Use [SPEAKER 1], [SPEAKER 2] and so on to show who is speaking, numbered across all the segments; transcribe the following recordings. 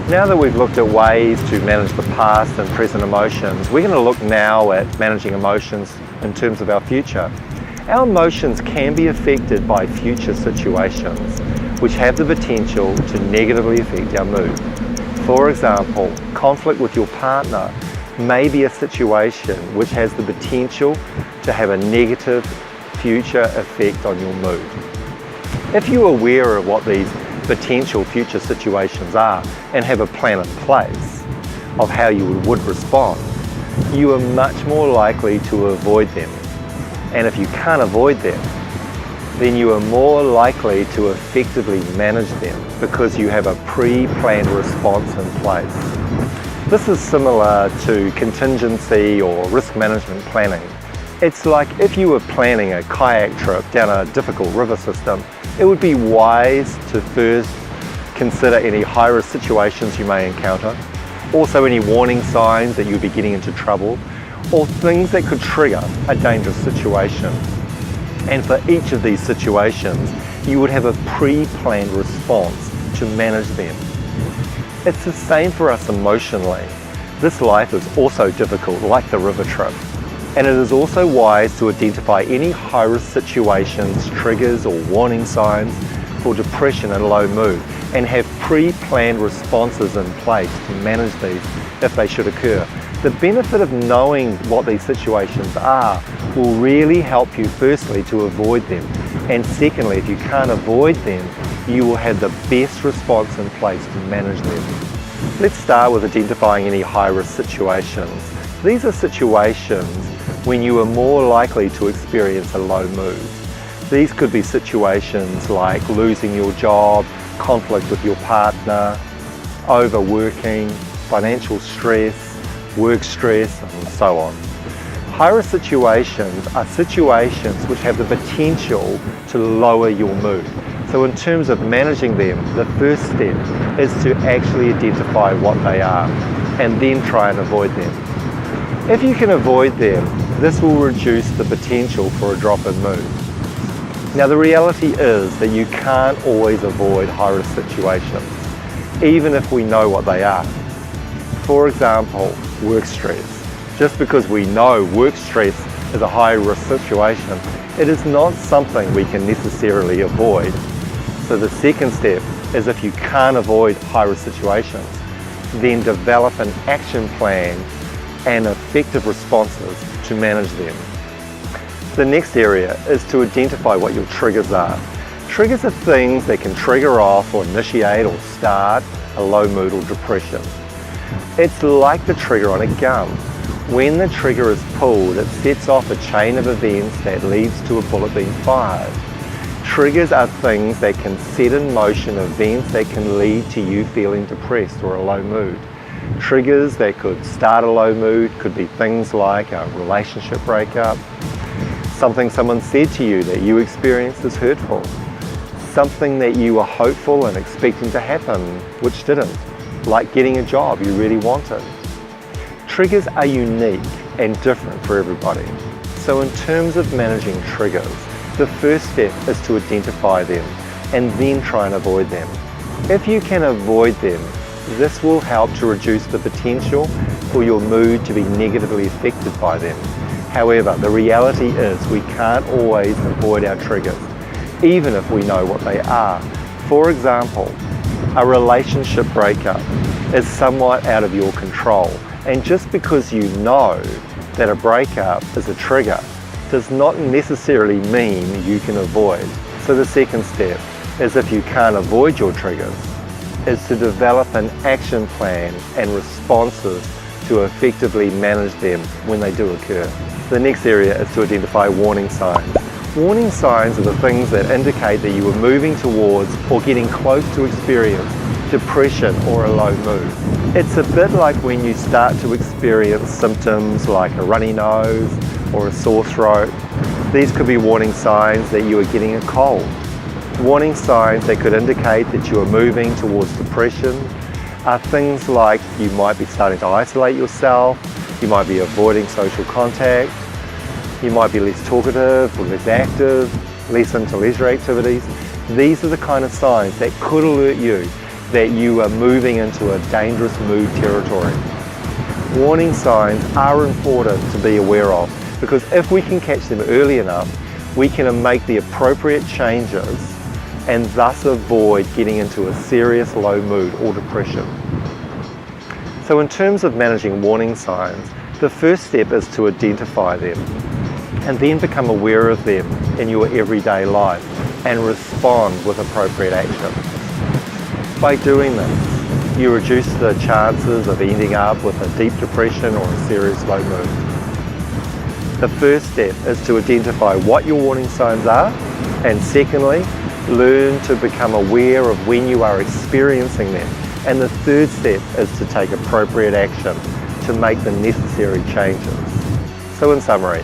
[SPEAKER 1] Now that we've looked at ways to manage the past and present emotions, we're going to look now at managing emotions in terms of our future. Our emotions can be affected by future situations, which have the potential to negatively affect our mood. For example, conflict with your partner may be a situation which has the potential to have a negative future effect on your mood. If you're aware of what these potential future situations are and have a plan in place of how you would respond, you are much more likely to avoid them. And if you can't avoid them, then you are more likely to effectively manage them because you have a pre-planned response in place. This is similar to contingency or risk management planning. It's like if you were planning a kayak trip down a difficult river system, it would be wise to first consider any high-risk situations you may encounter, also any warning signs that you'll be getting into trouble, or things that could trigger a dangerous situation. And for each of these situations, you would have a pre-planned response to manage them. It's the same for us emotionally. This life is also difficult, like the river trip. And it is also wise to identify any high-risk situations, triggers or warning signs for depression and low mood, and have pre-planned responses in place to manage these if they should occur. The benefit of knowing what these situations are will really help you firstly to avoid them, and secondly, if you can't avoid them, you will have the best response in place to manage them. Let's start with identifying any high-risk situations. These are situations when you are more likely to experience a low mood. These could be situations like losing your job, conflict with your partner, overworking, financial stress, work stress, and so on. High-risk situations are situations which have the potential to lower your mood. So in terms of managing them, the first step is to actually identify what they are and then try and avoid them. If you can avoid them, this will reduce the potential for a drop in mood. Now the reality is that you can't always avoid high-risk situations, even if we know what they are. For example, work stress. Just because we know work stress is a high-risk situation, it is not something we can necessarily avoid. So the second step is, if you can't avoid high-risk situations, then develop an action plan and effective responses to manage them. The next area is to identify what your triggers are. Triggers are things that can trigger off or initiate or start a low mood or depression. It's like the trigger on a gun. When the trigger is pulled, it sets off a chain of events that leads to a bullet being fired. Triggers are things that can set in motion events that can lead to you feeling depressed or a low mood. Triggers that could start a low mood could be things like a relationship breakup, something someone said to you that you experienced as hurtful, something that you were hopeful and expecting to happen which didn't, like getting a job you really wanted. Triggers are unique and different for everybody. So in terms of managing triggers, the first step is to identify them and then try and avoid them. If you can avoid them, this will help to reduce the potential for your mood to be negatively affected by them. However, the reality is we can't always avoid our triggers, even if we know what they are. For example, a relationship breakup is somewhat out of your control, and just because you know that a breakup is a trigger does not necessarily mean you can avoid. So the second step is, if you can't avoid your triggers, is to develop an action plan and responses to effectively manage them when they do occur. The next area is to identify warning signs. Warning signs are the things that indicate that you are moving towards or getting close to experience depression or a low mood. It's a bit like when you start to experience symptoms like a runny nose or a sore throat. These could be warning signs that you are getting a cold. Warning signs that could indicate that you are moving towards depression are things like you might be starting to isolate yourself, you might be avoiding social contact, you might be less talkative or less active, less into leisure activities. These are the kind of signs that could alert you that you are moving into a dangerous mood territory. Warning signs are important to be aware of, because if we can catch them early enough, we can make the appropriate changes and thus avoid getting into a serious low mood or depression. So in terms of managing warning signs, the first step is to identify them and then become aware of them in your everyday life and respond with appropriate action. By doing this, you reduce the chances of ending up with a deep depression or a serious low mood. The first step is to identify what your warning signs are, and secondly, learn to become aware of when you are experiencing them. And the third step is to take appropriate action to make the necessary changes. So in summary,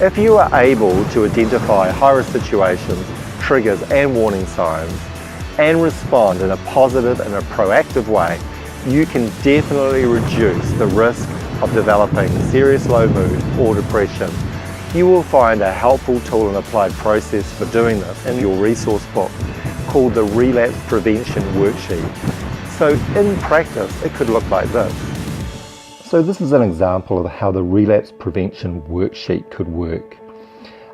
[SPEAKER 1] if you are able to identify high-risk situations, triggers and warning signs, and respond in a positive and a proactive way, you can definitely reduce the risk of developing serious low mood or depression. You will find a helpful tool and applied process for doing this in your resource book called the Relapse Prevention Worksheet. So in practice, it could look like this. So this is an example of how the Relapse Prevention Worksheet could work.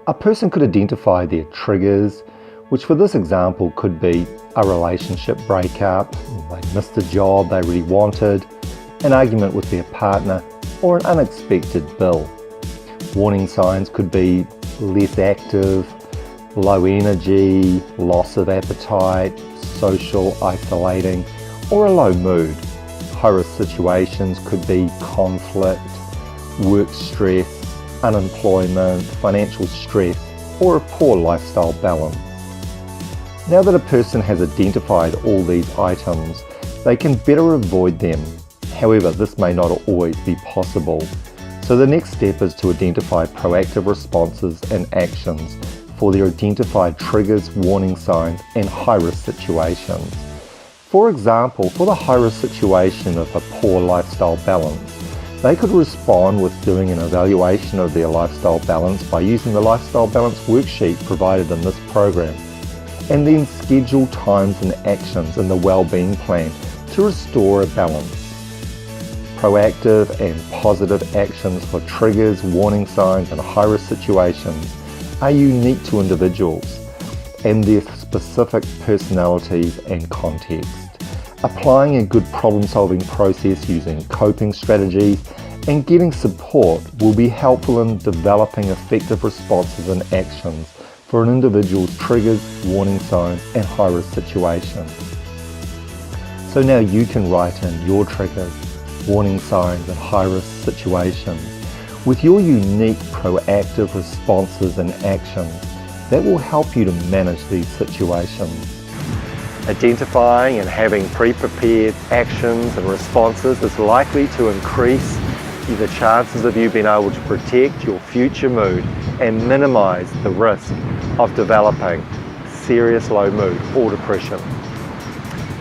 [SPEAKER 1] A person could identify their triggers, which for this example could be a relationship breakup, they missed a job they really wanted, an argument with their partner, or an unexpected bill. Warning signs could be less active, low energy, loss of appetite, social isolating, or a low mood. High-risk situations could be conflict, work stress, unemployment, financial stress, or a poor lifestyle balance. Now that a person has identified all these items, they can better avoid them. However, this may not always be possible. So the next step is to identify proactive responses and actions for their identified triggers, warning signs, and high-risk situations. For example, for the high-risk situation of a poor lifestyle balance, they could respond with doing an evaluation of their lifestyle balance by using the Lifestyle Balance Worksheet provided in this program, and then schedule times and actions in the wellbeing plan to restore a balance. Proactive and positive actions for triggers, warning signs, and high-risk situations are unique to individuals and their specific personalities and context. Applying a good problem-solving process using coping strategies and getting support will be helpful in developing effective responses and actions for an individual's triggers, warning signs, and high-risk situations. So now you can write in your triggers, warning signs, and high-risk situations with your unique proactive responses and actions that will help you to manage these situations. Identifying and having pre-prepared actions and responses is likely to increase the chances of you being able to protect your future mood and minimize the risk of developing serious low mood or depression.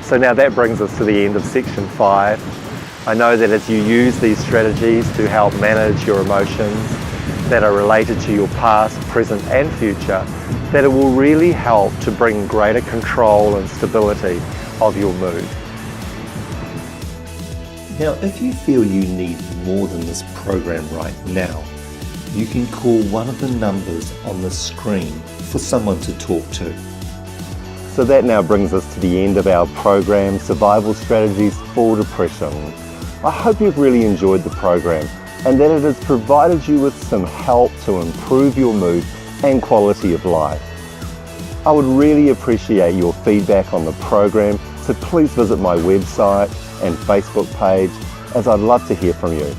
[SPEAKER 1] So now that brings us to the end of section 5. I know that as you use these strategies to help manage your emotions that are related to your past, present and future, that it will really help to bring greater control and stability of your mood.
[SPEAKER 2] Now, if you feel you need more than this program right now, you can call one of the numbers on the screen for someone to talk to.
[SPEAKER 1] So that now brings us to the end of our program, Survival Strategies for Depression. I hope you've really enjoyed the program and that it has provided you with some help to improve your mood and quality of life. I would really appreciate your feedback on the program, so please visit my website and Facebook page, as I'd love to hear from you.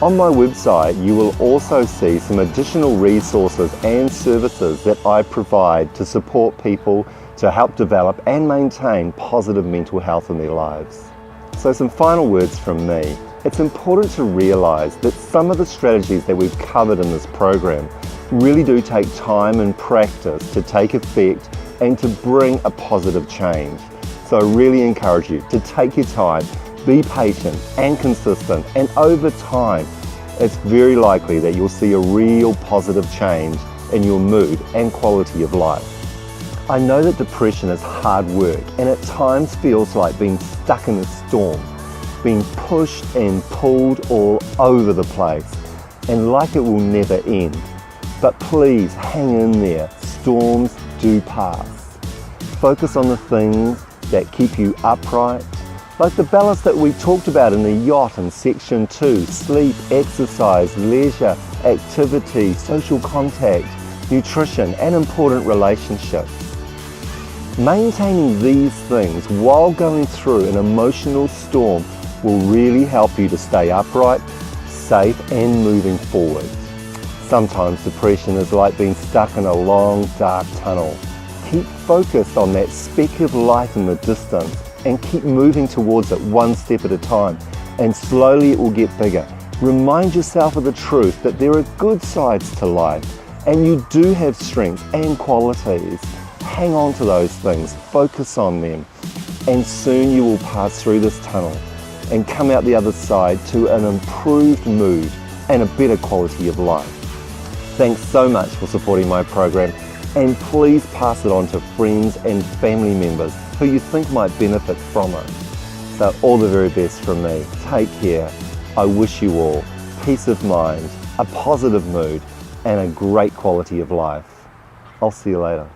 [SPEAKER 1] On my website you will also see some additional resources and services that I provide to support people to help develop and maintain positive mental health in their lives. So some final words from me. It's important to realise that some of the strategies that we've covered in this program really do take time and practice to take effect and to bring a positive change. So I really encourage you to take your time, be patient and consistent, and over time it's very likely that you'll see a real positive change in your mood and quality of life. I know that depression is hard work and at times feels like being stuck in a storm, being pushed and pulled all over the place, and like it will never end. But please hang in there, storms do pass. Focus on the things that keep you upright, like the ballast that we talked about in the yacht in section 2, sleep, exercise, leisure, activity, social contact, nutrition, and important relationships. Maintaining these things while going through an emotional storm will really help you to stay upright, safe, and moving forward. Sometimes depression is like being stuck in a long, dark tunnel. Keep focused on that speck of light in the distance and keep moving towards it one step at a time, and slowly it will get bigger. Remind yourself of the truth that there are good sides to life and you do have strengths and qualities. Hang on to those things, focus on them, and soon you will pass through this tunnel and come out the other side to an improved mood and a better quality of life. Thanks so much for supporting my program, and please pass it on to friends and family members who you think might benefit from it. So all the very best from me. Take care. I wish you all peace of mind, a positive mood, and a great quality of life. I'll see you later.